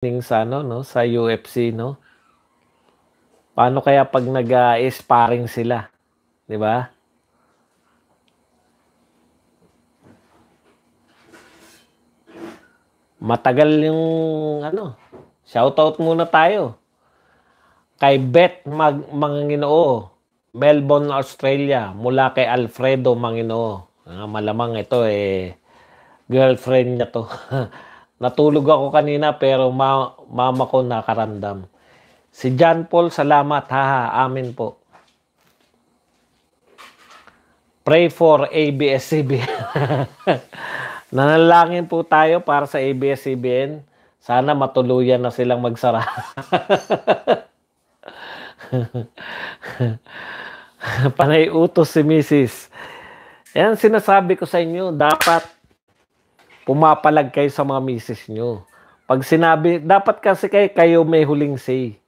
sa ano, no, sa UFC, no? Paano kaya pag nag-sparring sila, 'di ba? Matagal yung ano, shoutout muna tayo kay Beth Manginoo, Melbourne, Australia, mula kay Alfredo Manginoo. Malamang ito girlfriend niya to. Natulog ako kanina pero mama ko nakaramdam. Si John Paul, salamat. Haha, amin po. Pray for ABS-CBN. Nanalangin po tayo para sa ABS-CBN. Sana matuluyan na silang magsara. Panay utos si Mrs. Yan sinasabi ko sa inyo, dapat pumapalag kayo sa mga misis nyo. Pag sinabi, dapat kasi kayo may huling say.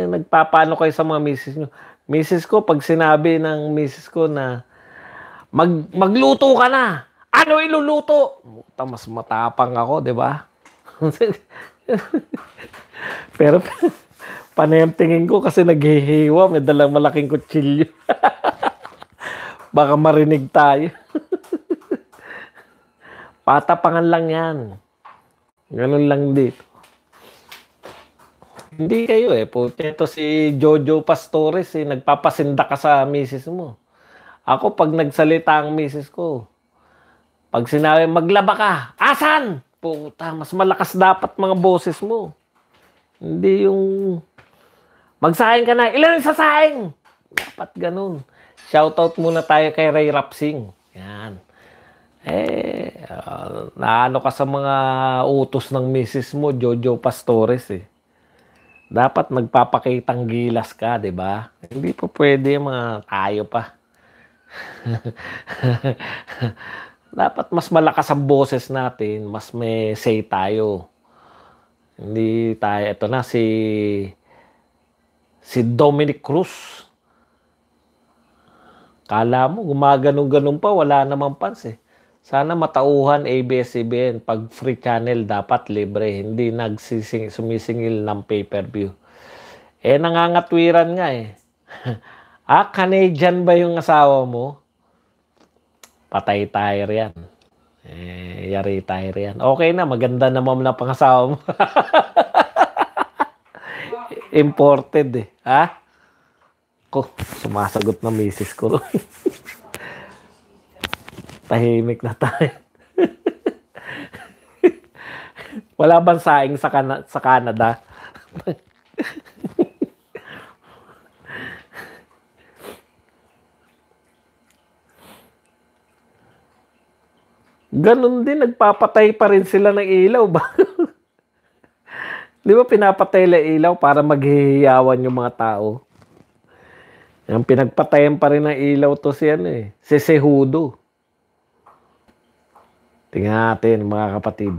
Nagpapano kayo sa mga misis nyo. Misis ko, pag sinabi ng misis ko na magluto ka na, ano iluluto? Mas matapang ako, di ba? Pero panay ang tingin ko kasi naghihiwa, may dalang malaking kutsilyo. Baka marinig tayo. Patapangan lang yan. Ganun lang dito. Hindi kayo Ito si Jojo Pastores nagpapasinda ka sa misis mo. Ako pag nagsalita ang misis ko, pag sinabi maglaba ka, asan? Puta, mas malakas dapat mga boses mo. Hindi yung magsaing ka na, ilan yung sasaing? Dapat ganun. Shoutout muna tayo kay Ray Rapsing. Yan. Naano ka sa mga utos ng misis mo, Jojo Pastores Dapat nagpapakitang gilas ka, di ba? Hindi po pwede mga tayo pa. Dapat mas malakas ang boses natin, mas may say tayo. Hindi tayo, ito na si Dominic Cruz. Kala mo, gumaganong-ganong pa, wala namang fans Sana matauhan ABS-CBN. Pag free channel, dapat libre. Hindi sumisingil ng pay-per-view. Nangangatwiran nga Canadian ba yung asawa mo? Patay tayo yan. Yari tayo yan. Okay na, maganda naman na pangasawa mo. Imported Ha? Sumasagot na misis ko. Tahimik na tayo. Wala bang saing sa Canada? Ganun din, nagpapatay pa rin sila ng ilaw ba? Di ba pinapatay la ilaw para maghihiyawan yung mga tao? Yung pinagpatayan pa rin ng ilaw to si si Cejudo. Tingnan natin mga kapatid.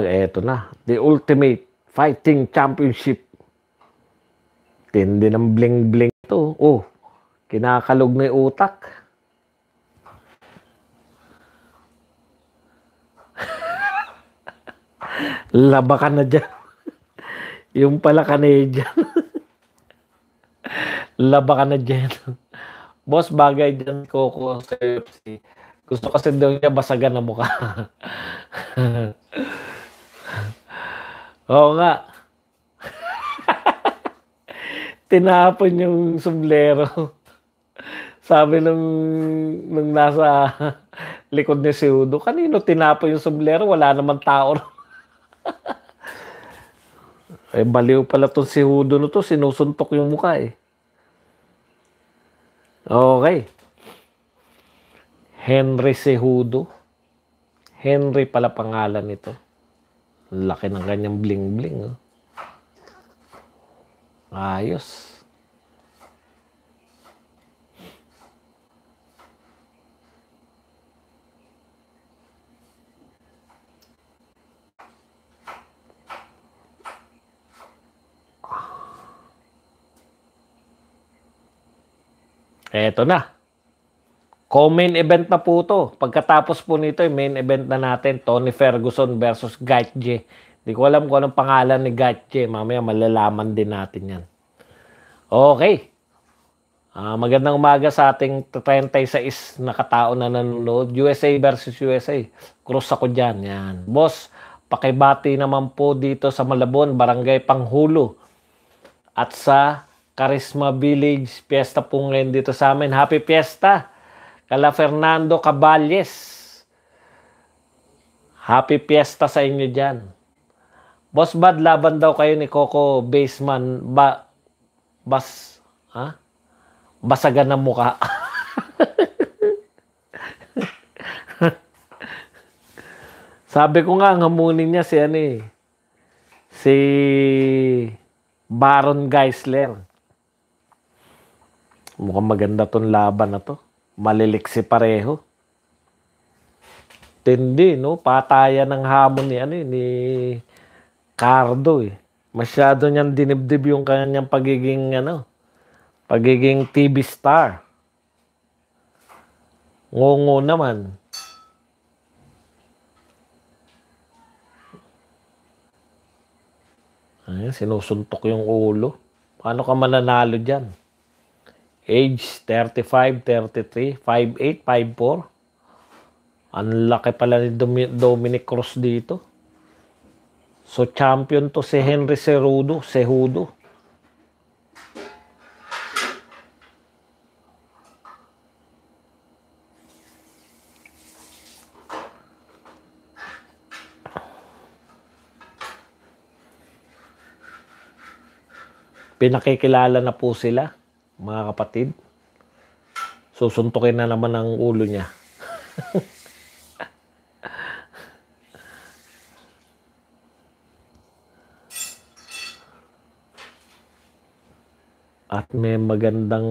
Eto na. The Ultimate Fighting Championship. Tindi ng bling-bling to. Kinakalog na yung utak. Laba ka na dyan. Yung pala Canadian. Laba ka na dyan. Boss, bagay dyan Coco sa UFC. Gusto kasi daw niya basagan na mukha. Oo nga. Tinapon yung sombrero. Sabi nung nasa likod ni Cejudo, kanino tinapon yung sombrero? Wala naman tao. Baliw pala itong Cejudo na to. Sinusuntok yung mukha Okay. Henry Cejudo. Henry pala pangalan nito. Laki ng kanyang bling-bling. Ayos. Eto na. Co-main event na po to. Pagkatapos po nito, main event na natin, Tony Ferguson versus Gaethje. Hindi ko alam kung anong pangalan ni Gaethje. Mamaya malalaman din natin yan. Okay. Magandang umaga sa ating 36 na katao na nanonood. USA versus USA. Cross ako dyan. Yan. Boss, pakibati naman po dito sa Malabon, Barangay Panghulo. At sa Charisma Village, fiesta po ngayon dito sa amin. Happy Fiesta! Kala Fernando Caballes. Happy Fiesta sa inyo dyan. Boss Bad, laban daw kayo ni Coco Baseman. Basagan ng mukha. Sabi ko nga, ang hamunin niya si Baron Geisler. Mukhang maganda tong laban na to. Maliliksi pareho. Tindi, no? Patayan ng hamon ni Cardo, eh. Masyado niyang dinibdib yung kanyang pagiging TV star. Ngongo naman. Ay, sinusuntok yung ulo. Paano ka mananalo dyan? Age 35, 33, 5'8", 5'4". Ang laki pala ni Dominic Cruz dito. So, champion to si Henry Cejudo. Pinakikilala na po sila, mga kapatid. Susuntukin na naman ang ulo niya. At may magandang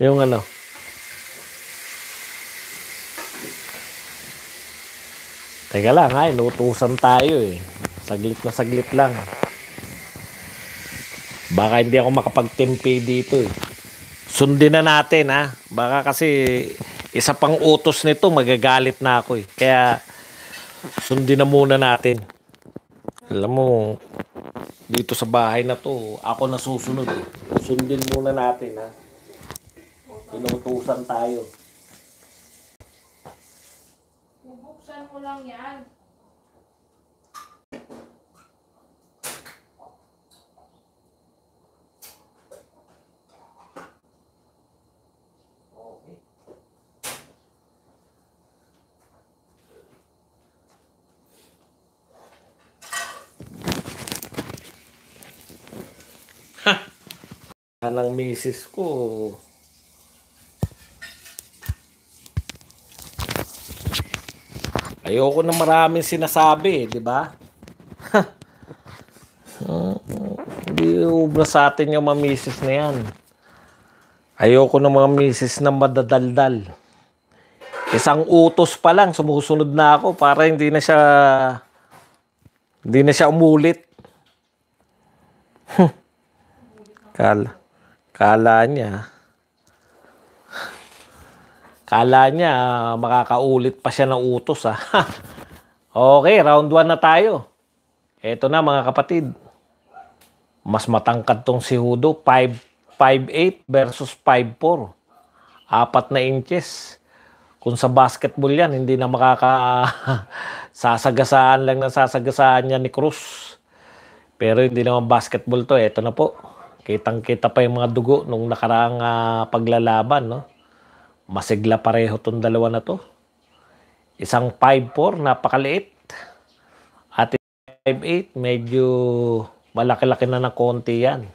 yung Teka lang inutusan tayo eh. Saglit lang. Baka hindi ako makapagtempe dito eh. Sundin na natin Baka kasi isa pang utos nito magagalit na ako eh. Kaya sundin na muna natin. Alam mo, dito sa bahay na to, ako nasusunod eh. Sundin muna natin Inutusan tayo. Bubuksan mo lang yan. Ng misis ko. Ayoko na maraming sinasabi, di ba? Hindi ubra sa atin yung mga misis na yan. Ayoko ng mga misis na madadaldal. Isang utos pa lang, sumusunod na ako para hindi na siya umulit. Kala niya makakaulit pa siya ng utos Okay, round 1 na tayo. Eto na mga kapatid. Mas matangkad tong si Cejudo, 5'8" versus 5'4". 4 na inches. Kung sa basketball yan, hindi na sasagasaan lang ng sasagasaan niya ni Cruz. Pero hindi naman basketball to. Eto na po. Kitang-kita pa yung mga dugo nung nakaraang paglalaban, no? Masigla pareho tong dalawa na to. Isang 5'4", napakaliit. At 5'8", medyo malaki-laki na ng konti yan.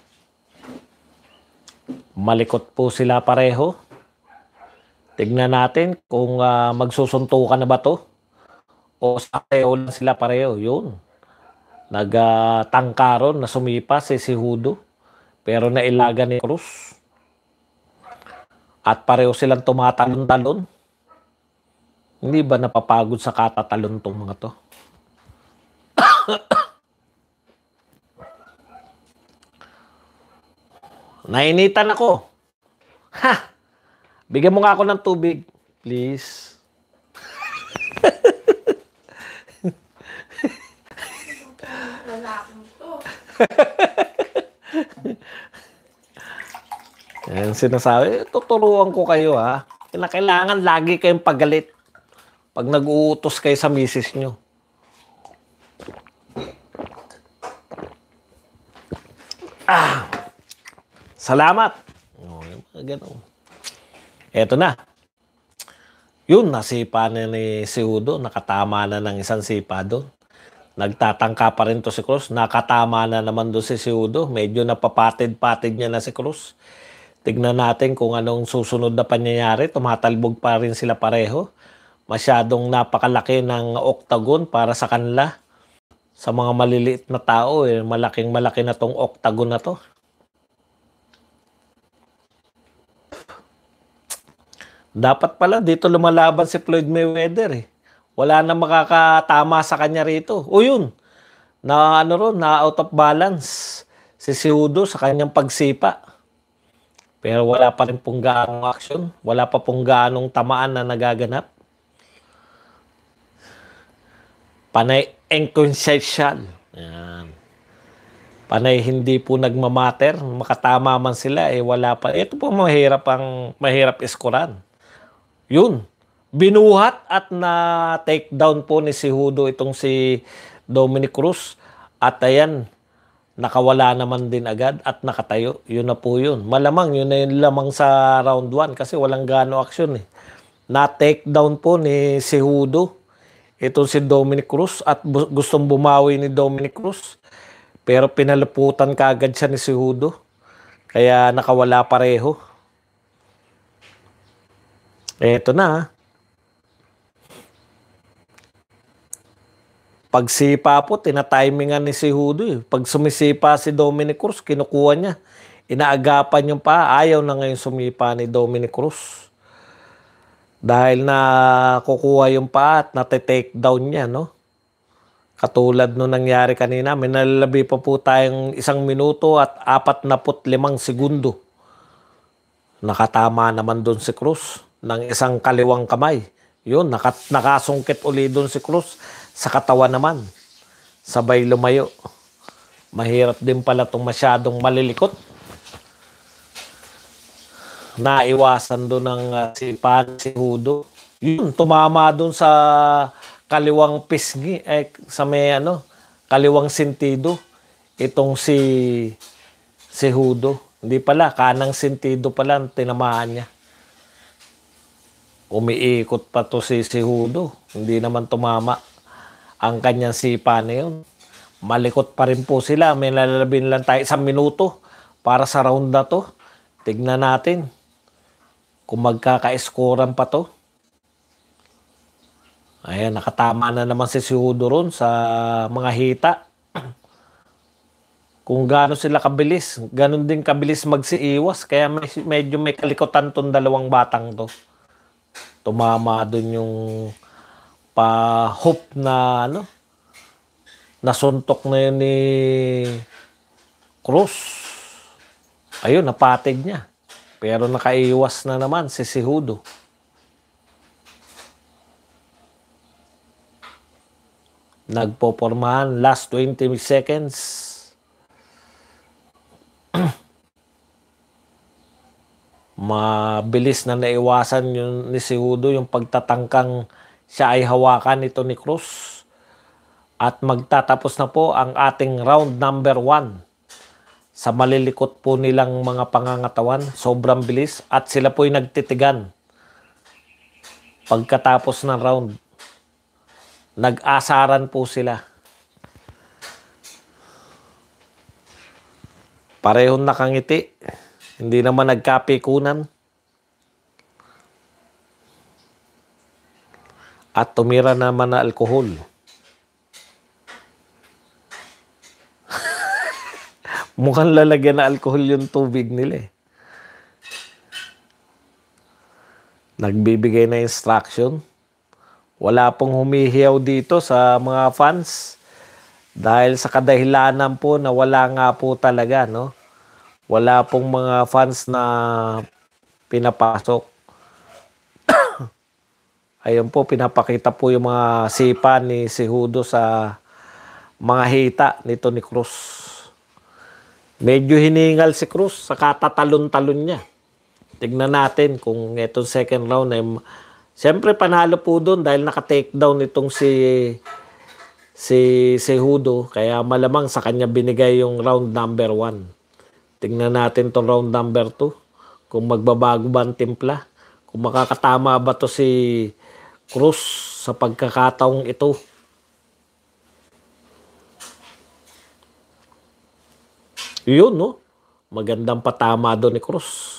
Malikot po sila pareho. Tignan natin kung magsusuntukan na ba to. O sakteo lang sila pareho. Yun. Nagtangkaron na sumipa si Cejudo. Pero nailaga ni Cruz. At pareho silang tumatalon-talon. Hindi ba napapagod sa katatalon tong mga to? Nainitan ako. Ha! Bigyan mo nga ako ng tubig, please. Lalaking to. Yan sinasabi, tuturuan ko kayo ha. Kailangan lagi kayong pagalit pag nag-uutos kayo sa misis nyo. Salamat. Ganun. Eto na. Yun, nasipa na ni si Udo. Nakatama na ng isang sipa doon. Nagtatangka pa rin to si Cruz. Nakatama na naman doon si Udo. Medyo napapatid-patid niya na si Cruz. Tignan natin kung anong susunod na pangyayari. Tumatalbog pa rin sila pareho. Masyadong napakalaki ng octagon para sa kanila. Sa mga maliliit na tao, malaking-malaki na tong octagon na to. Dapat pala dito lumalaban si Floyd Mayweather eh. Wala na makakatama sa kanya rito. O yun, na out of balance si Cejudo sa kanyang pagsipa. Pero wala pa rin pong gaanong action. Wala pa pong gaanong tamaan na nagaganap. Panay inconsequential. Yan. Panay hindi po nagmamatter. Makatama man sila, wala pa. Ito po mahirap iskoran. Yun. Binuhat at na-take down po ni Cejudo itong si Dominic Cruz. At ayan, nakawala naman din agad at nakatayo. Yun na po yun. Malamang yun na yung lamang sa round 1 kasi walang gano action eh. Na-take down po ni Cejudo itong si Dominic Cruz at gustong bumawi ni Dominic Cruz. Pero pinalaputan kaagad siya ni Cejudo. Kaya nakawala pareho. Eto na. Pagsipa po, tinatimingan ni Cejudo eh. Pag sumisipa si Dominic Cruz, kinukuha niya. Inaagapan yung pa. Ayaw na ngayon sumipa ni Dominic Cruz. Dahil na kukuha yung pa at nate-take down niya, no? Katulad nung nangyari kanina, may nalalabi pa po tayong 1 minuto at 45 segundo. Nakatama naman doon si Cruz ng isang kaliwang kamay. Yun, nakasungkit uli doon si Cruz sa katawan naman. Sabay lumayo. Mahirap din pala itong masyadong malilikot. Naiwasan doon ng sipa si Cejudo. Yun, tumama doon sa kaliwang pisngi, sa may kaliwang sentido. Itong si Cejudo. Hindi pala, kanang sentido pala tinamaan niya. Umiikot pa to si Cejudo. Hindi naman tumama ang kanyang sipa na yun. Malikot pa rin po sila. May lalabin lang tayo 1 minuto para sa round na to. Tignan natin kung magkaka-scorean pa to. Ayan, nakatama na naman si Cejudo ron sa mga hita. Kung gaano sila kabilis, ganun din kabilis magsiiwas. Kaya medyo may kalikutan tong dalawang batang to. Tumama dun yung pa-hoop na nasuntok na yun ni Cruz. Ayun, napatig niya. Pero nakaiwas na naman si Cejudo. Nagpopormahan last 20 seconds. Mabilis na naiwasan yung ni Cejudo yung pagtatangkang siya ay hawakan ito ni Cruz. At magtatapos na po ang ating round number 1. Sa malilikot po nilang mga pangangatawan, sobrang bilis at sila po'y nagtitigan. Pagkatapos ng round, nag-asaran po sila. Parehong nakangiti. Hindi naman nagkapikunan. At tumira naman na alkohol. Mukhang lalagyan na alkohol yung tubig nila eh. Nagbibigay na instruction. Wala pong humihiyaw dito sa mga fans. Dahil sa kadahilanan po na wala nga po talaga, no? Wala pong mga fans na pinapasok. Ayun po, pinapakita po yung mga sipa ni Cejudo sa mga hita nito ni Cruz. Medyo hiningal si Cruz sa katatalon-talon niya. Tignan natin kung itong second round ay... Siyempre panalo po doon dahil naka-takedown itong si Cejudo. Kaya malamang sa kanya binigay yung round number 1. Tignan natin tong round number 2. Kung magbabago ba ang timpla. Kung makakatama ba to si Cruz sa pagkakataong ito. Yun, no? Magandang patama doon ni Cruz.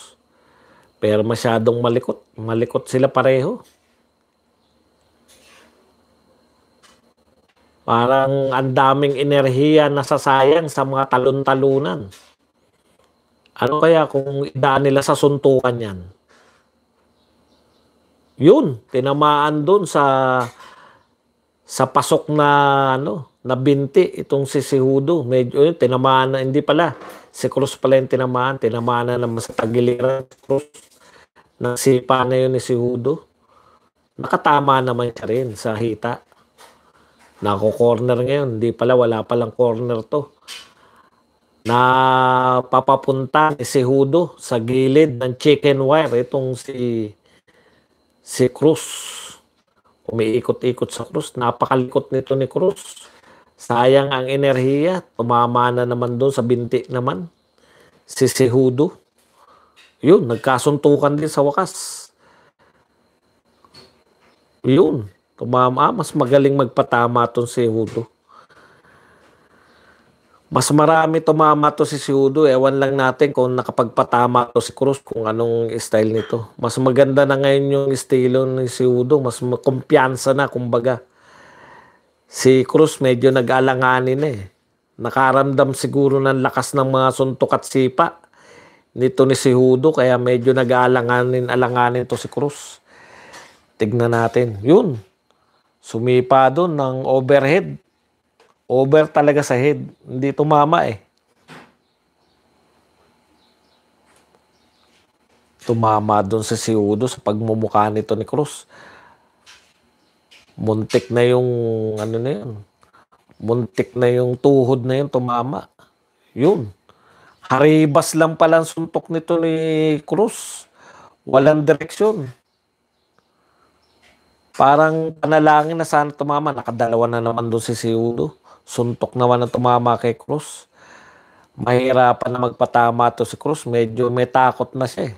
Pero masyadong malikot. Malikot sila pareho. Parang ang daming enerhiya na sasayang sa mga talon-talunan. Ano kaya kung idaan nila sa suntukan yan? Yun, tinamaan doon sa pasok na na binti itong si Cejudo. Medyo yun, tinamaan na, hindi pala. Si Cruz pala yung tinamaan na naman sa tagiliran. Cruz, nasipa na yun ni Cejudo. Nakatama naman siya rin sa hita. Nako-corner ngayon. Hindi pala, wala palang corner to. Na papapunta ni Cejudo sa gilid ng chicken wire. Itong si Cruz. Umiikot-ikot sa Cruz. Napakalikot nito ni Cruz. Sayang ang enerhiya. Tumama na naman doon sa binti naman. Si Cejudo. Yun, nagkasuntukan din sa wakas. Yun, tumama. Mas magaling magpatama itong Cejudo. Mas marami tumama to si Cejudo. Ewan lang natin kung nakapagpatama to si Cruz, kung anong style nito. Mas maganda na ngayon yung estilo ni Cejudo. Mas kumpiyansa na, kumbaga. Si Cruz medyo nag-alanganin eh. Nakaramdam siguro ng lakas ng mga suntok at sipa nito ni Cejudo, kaya medyo nag-aalanganin to si Cruz. Tignan natin. Yun. Sumipa doon ng overhead. Over talaga sa head. Hindi tumama eh. Tumama doon si Cejudo sa pagmumukha nito ni Cruz. Muntik na yung na yun. Muntik na yung tuhod na yun, tumama. Yun. Haribas lang pala ang suntok nito ni Cruz. Walang direksyon. Parang panalangin na sana tumama. Nakadalawa na naman doon si Cejudo. Suntok naman ang tumama kay Cruz. Mahirapan na magpatama to si Cruz. Medyo may takot na siya eh.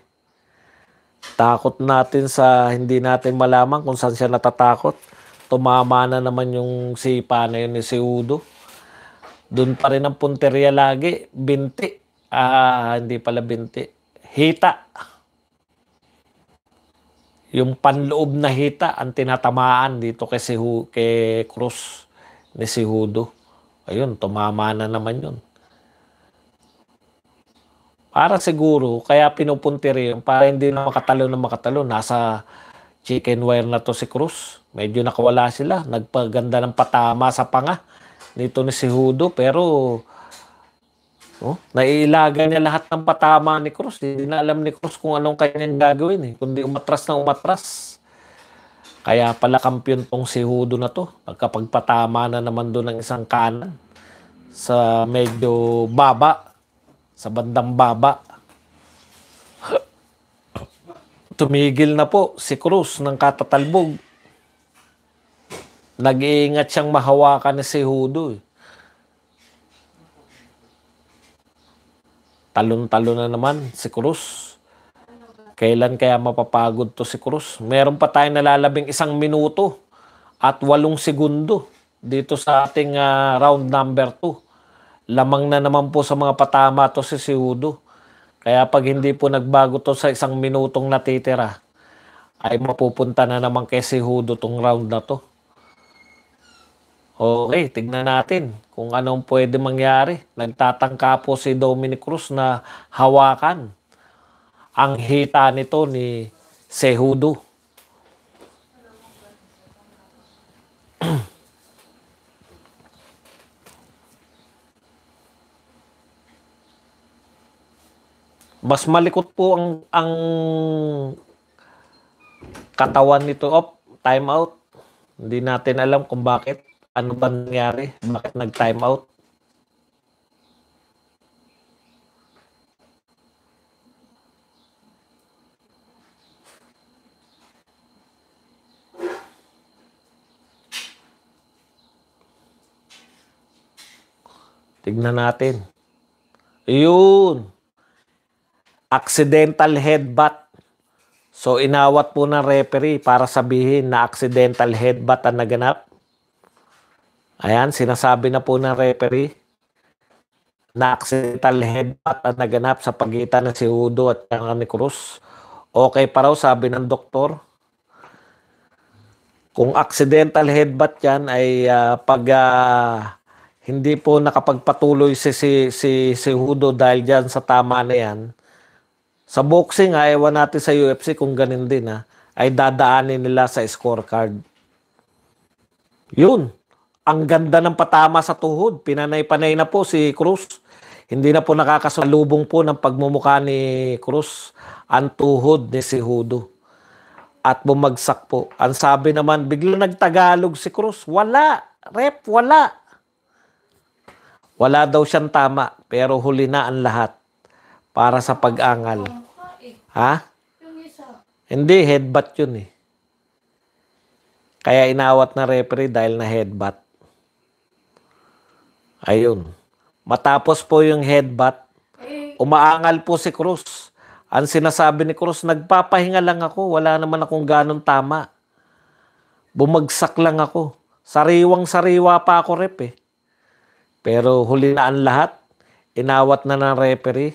Takot natin sa hindi natin malaman kung saan siya natatakot. Tumama na naman yung sipa na yun ni Cejudo. Doon pa rin ang punteriya lagi. Binti. Hindi pala binti. Hita. Yung panloob na hita ang tinatamaan dito kay Cruz ni Cejudo. Ayun, tumama na naman yun. Para siguro, kaya pinupuntiri yun, para hindi na makatalo. Nasa chicken wire na to si Cruz. Medyo nakawala sila. Nagpaganda ng patama sa panga nito ni Cejudo. Pero naiilaga niya lahat ng patama ni Cruz. Hindi na alam ni Cruz kung anong kanyang gagawin. Kundi umatras na umatras. Kaya pala kampiyon tong Cejudo na to. Pagkapagpatama na naman doon ng isang kanan. Sa medyo baba. Sa bandang baba. Tumigil na po si Cruz ng katatalbog. Nag-iingat siyang mahawakan ni Cejudo. Talon-talon na naman si Cruz. Kailan kaya mapapagod to si Cruz? Meron pa tayong nalalabing 1 minuto at 8 segundo dito sa ating round number 2. Lamang na naman po sa mga patama to si Cejudo. Kaya pag hindi po nagbago to sa 1 minutong natitira, ay mapupunta na naman kay Cejudo tong round na to. Okay, tignan natin kung anong pwede mangyari. Nagtatangka po si Dominick Cruz na hawakan ang hita nito ni Cejudo. Mas malikot po ang katawan nito. Time out. Hindi natin alam kung bakit. Ano ba nangyari? Bakit nag-time out? Tignan natin. Yun. Accidental headbutt. So, inawat po ng referee para sabihin na accidental headbutt ang naganap. Ayan, sinasabi na po ng referee na accidental headbutt ang naganap sa pagitan ng si Hudo at ni Cruz. Okay pa raw, sabi ng doktor. Kung accidental headbutt yan ay pag hindi po nakapagpatuloy si Hudo dahil dyan sa tama na yan. Sa boxing, ewan natin sa UFC kung ganin din, ay dadaanin nila sa scorecard. Yun. Ang ganda ng patama sa tuhod. Pinanay-panay na po si Cruz. Hindi na po nakakasalubong po ng pagmumukha ni Cruz ang tuhod ni si Hudo. At bumagsak po. Ang sabi naman, bigla nagtagalog si Cruz. Wala. Rep, wala. Wala daw siyang tama. Pero huli na ang lahat. Para sa pag-angal. Ha? Yung isa. Hindi, headbutt yun eh. Kaya inawat na referee dahil na headbutt. Ayun. Matapos po yung headbutt, umaangal po si Cruz. Ang sinasabi ni Cruz, nagpapahinga lang ako. Wala naman akong ganong tama. Bumagsak lang ako. Sariwang-sariwa pa ako, rep eh. Pero huli na ang lahat. Inawat na ng referee.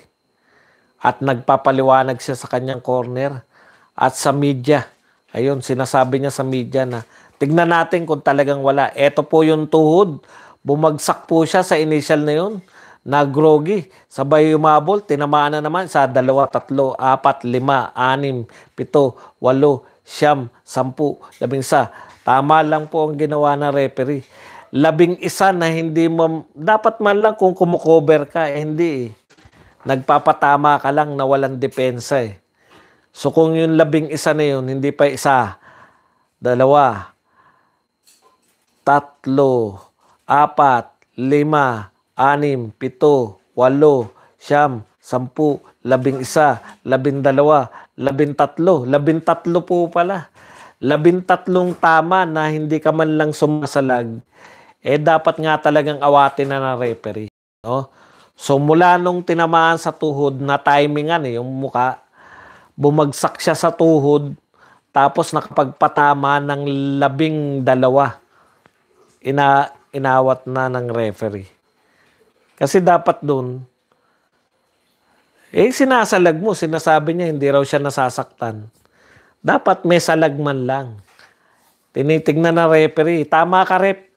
At nagpapaliwanag siya sa kanyang corner. At sa media. Ayun, sinasabi niya sa media na, tignan natin kung talagang wala. Ito po yung tuhod. Bumagsak po siya sa initial na yun. Nagrogi. Sabay umabol. Tinamaan na naman sa 2, 3, 4, 5, 6, 7, 8, 9, 10, 11. Tama lang po ang ginawa ng referee. 11 na hindi mo, dapat man lang kung kumukover ka, hindi eh. Nagpapatama ka lang na walang depensa eh. So kung yung 11 na yun, hindi pa 1, 2, 3, 4, 5, 6, 7, 8, 9, 10, 8, 9, 10, 11, 12, 13, 13 po pala. 13 tama na hindi ka man lang sumasalag, dapat nga talagang awatin na ng referee. No? So mula nung tinamaan sa tuhod, na timingan yung muka, bumagsak siya sa tuhod, tapos nakapagpatama ng 12. Inawat na ng referee. Kasi dapat dun, sinasalag mo, sinasabi niya hindi raw siya nasasaktan. Dapat may salagman lang. Tinitignan na referee, tama ka rep.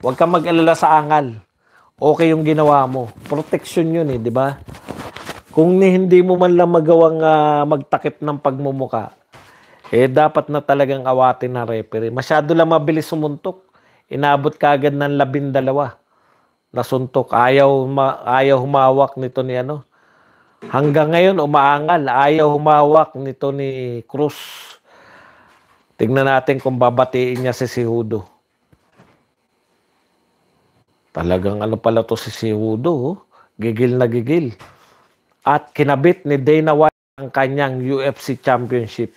Huwag kang mag-alala sa angal. Okay yung ginawa mo. Protection yun di ba? Kung hindi mo man lang magawang magtakip ng pagmumuka, dapat na talagang awatin na referee. Masyado lang mabilis sumuntok. Inabot kagad ng 12 na suntok. Ayaw humawak nito ni ano. Hanggang ngayon, umaangal. Ayaw humawak nito ni Cruz. Tingnan natin kung babatiin niya si Hudo. Talagang ano pala to si Hudo. Gigil na gigil. At kinabit ni Dana White ang kanyang UFC Championship.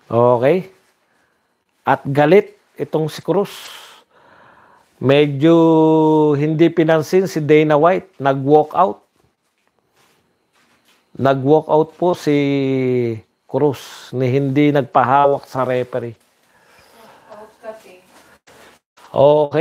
Okay? At galit itong si Cruz. Medyo hindi pinansin si Dana White. Nag-walk out. Nag-walk out po si Cruz ni hindi nagpahawak sa referee. Out kasi. Okay.